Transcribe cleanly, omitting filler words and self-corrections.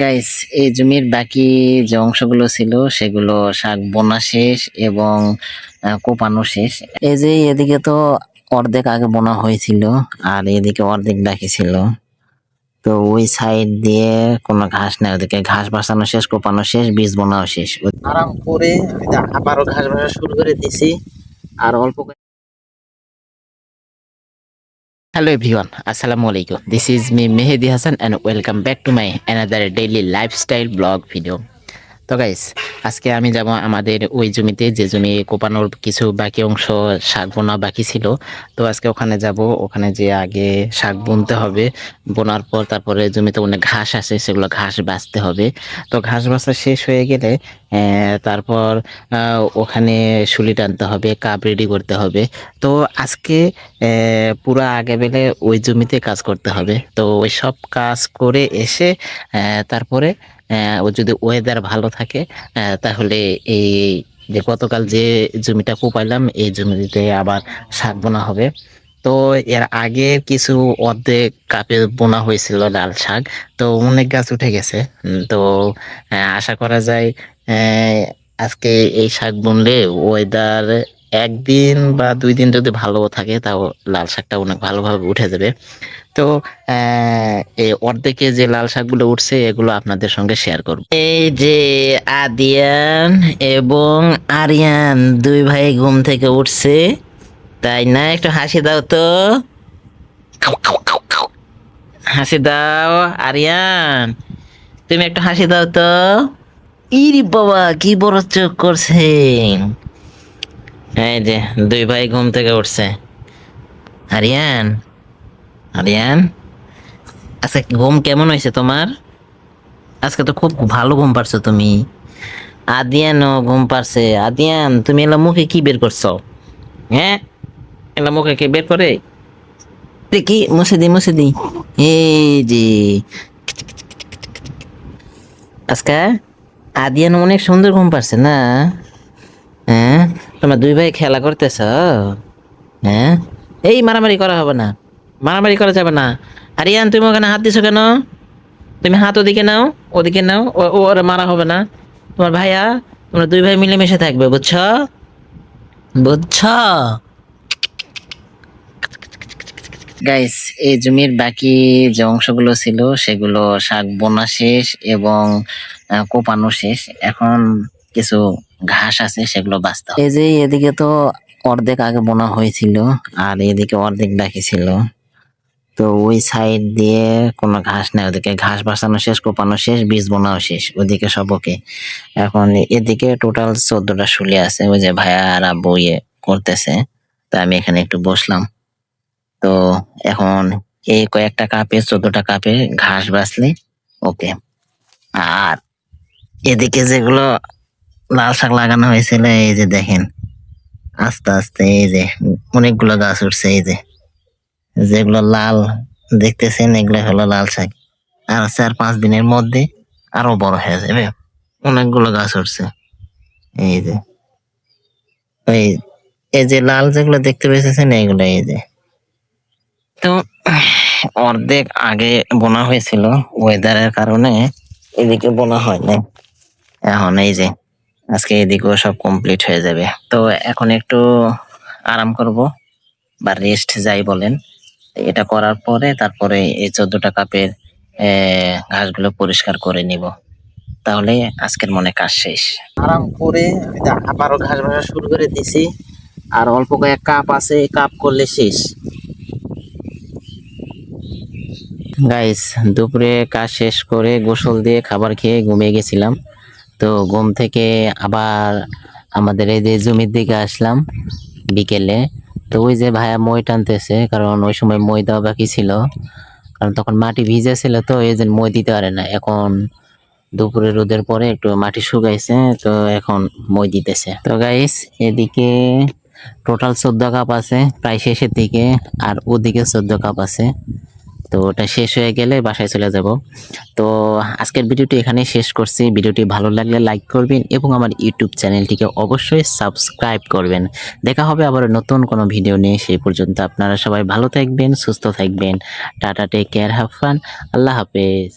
Guys, এই জমির বাকি যে অংশগুলো ছিল সেগুলো শাক বোনা শেষ এবং কোপানো শেষ। এই যে এদিকে তো অর্ধেক আগে বোনা হয়েছিল আর এদিকে অর্ধেক বাকি ছিল। তো ওই সাইড দিয়ে কোনো ঘাস নাই, ওদিকে ঘাস বাসানো শেষ, কোপানো শেষ, বীজ বোনাও শেষ। আরাম করে আবারও ঘাস বাসা শুরু করে দিছি আর অল্প। Hello everyone, Assalamu alaikum. This is me Mehdi Hassan and welcome back to my another daily lifestyle blog video. তো গাইস, আজকে আমি যাব আমাদের ওই জমিতে, যে জমি কোপানোর কিছু বাকি অংশ শাক বোনা বাকি ছিল। তো আজকে ওখানে যাব, ওখানে যে আগে শাক বুনতে হবে, বোনার পর তারপরে জমিতে অনেক ঘাস আছে, সেগুলো ঘাস বাছতে হবে। তো ঘাস বাছা শেষ হয়ে গেলে তারপর ওখানে শুলি টানতে হবে, কাপ রেডি করতে হবে। তো আজকে পুরো আগে বেলে ওই জমিতে কাজ করতে হবে। তো ওই সব কাজ করে এসে তারপরে ও যদি ওয়েদার ভালো থাকে তাহলে এই যে গতকাল যে জমিটা কোপাইলাম এই জমিতে আবার শাক বোনা হবে। তো এর আগে কিছু অর্ধেক কাপে বোনা হয়েছিল লাল শাক, তো অনেক গাছ উঠে গেছে। তো আশা করা যায় আজকে এই শাক বুনলে ওয়েদার একদিন বা 2 দিন যদি ভালো থাকে তাও লাল শাকটা অনেক ভালোভাবে উঠে যাবে। তো এই অর্ধেকে যে লাল শাকগুলো উঠছে এগুলো আপনাদের সঙ্গে শেয়ার করব। এই যে আদিয়ান এবং আরিয়ান দুই ভাই ঘুম থেকে উঠছে, তাই না? একটু হাসি দাও তো, হাসি দাও। আরিয়ান, তুমি একটু হাসি দাও তো। ইরি বাবা, কি বড় চোখ করছে। এই যে দুই ভাই ঘুম থেকে উঠছে। আরিয়ান, আরিয়ান, আচ্ছা ঘুম কেমন হয়েছে তোমার? আজকে তো খুব ভালো ঘুম পারছো তুমি। আদিয়ানও ঘুম পারছে। আদিয়ান, তুমি এলা মুখে কি বের করছো? হ্যাঁ, এলা মুখে কি বের করে? দেখি, মুছে দি মুছে দি। এই যে আজকে আদিয়ান অনেক সুন্দর ঘুম পারছে না? হ্যাঁ, তোমরা দুই ভাই খেলা করতেছ? হ্যাঁ, এই মারামারি করা হবে না, মারামারি করা যাবে না। আরিয়ান, তুমি ওখানে হাত দিছো কেন? তুমি হাত ওদিকে নাও, ওদিকে নাও, ওরা মারা হবে না। তোমার ভাইয়া, তোমরা দুই ভাই মিলেমিশে থাকবে, বুঝছো? বুঝছো? গাইস, এই জমির বাকি যে অংশগুলো ছিল সেগুলো শাক বোনা শেষ এবং কোপানো শেষ। এখন কিছু ঘাস আছে, সেগুলো বাছতে হবে। এই যে এদিকে তো অর্ধেক আগে বোনা হয়েছিল আর এদিকে অর্ধেক বাকি ছিল। তো ওই সাইড দিয়ে কোনো ঘাস নাই, ওদিকে ঘাস বাছানো শেষ, কোপানো শেষ, বীজ বোনাও শেষ, ওদিকে সব ওকে। এখন এদিকে টোটাল 14টা শুলি আছে, ওই যে ভাইয়া আর আব্বু করতেছে। তো আমি এখানে একটু বসলাম। তো এখন এই কয়েকটা কাপে, 14টা কাপে ঘাস বাছলে ওকে। আর এদিকে যেগুলো লাল শাক লাগানো হয়েছিল, এই যে দেখেন আস্তে আস্তে এই যে অনেকগুলো গাছ উঠছে। এই যে যেগুলো লাল দেখতেছেন এগুলো হলো লাল শাক। আর 4-5 দিনের মধ্যে আরো বড় হয়ে যাবে, অনেকগুলো গাছ উঠছে। এই যে ওই এই যে লাল যেগুলো দেখতে পেয়েছেন এগুলো, এই যে। তো অর্ধেক আগে বোনা হয়েছিল, ওয়েদারের কারণে এদিকে বোনা হয় না। এখন এই যে আজকে এদিকেও সব কমপ্লিট হয়ে যাবে। তো এখন একটু আরাম করব বা রেস্ট যাই বলেন। এটা করার পরে তারপরে এই 14টা কাপের ঘাসগুলো পরিষ্কার করে নিব, তাহলে আজকের মনে কাজ শেষ। আরাম করে আবারও ঘাস ভাঙা শুরু করে দিছি আর অল্প কয়েক কাপ আছে, কাপ করলে শেষ। গাইস, দুপুরে কাজ শেষ করে গোসল দিয়ে খাবার খেয়ে ঘুমিয়ে গেছিলাম। তো ঘুম থেকে আবার আমাদের এই যে জমির দিকে আসলাম বিকেলে। তো ওই যে ভাইয়া মই টানতেছে, কারণ ওই সময় মই দেওয়া বাকি ছিল, কারণ তখন মাটি ভিজে ছিল, তো এই যে মই দিতে পারে না। এখন দুপুরে রোদের পরে একটু মাটি শুকাইছে, তো এখন মই দিতেছে। তো গাইস, এদিকে টোটাল 14 কাপ আছে প্রায় শেষের দিকে, আর ওদিকে 14 কাপ আছে। তো ওটা শেষ হয়ে গেলে বাসায় চলে যাব। তো আজকের ভিডিওটি এখানে শেষ করছি। ভিডিওটি ভালো লাগলে লাইক করবেন এবং আমার ইউটিউব চ্যানেলটিকে অবশ্যই সাবস্ক্রাইব করবেন। দেখা হবে আবার নতুন কোনো ভিডিও নিয়ে। সেই পর্যন্ত আপনারা সবাই ভালো থাকবেন, সুস্থ থাকবেন। Tata, take care, have fun. আল্লাহ হাফেজ।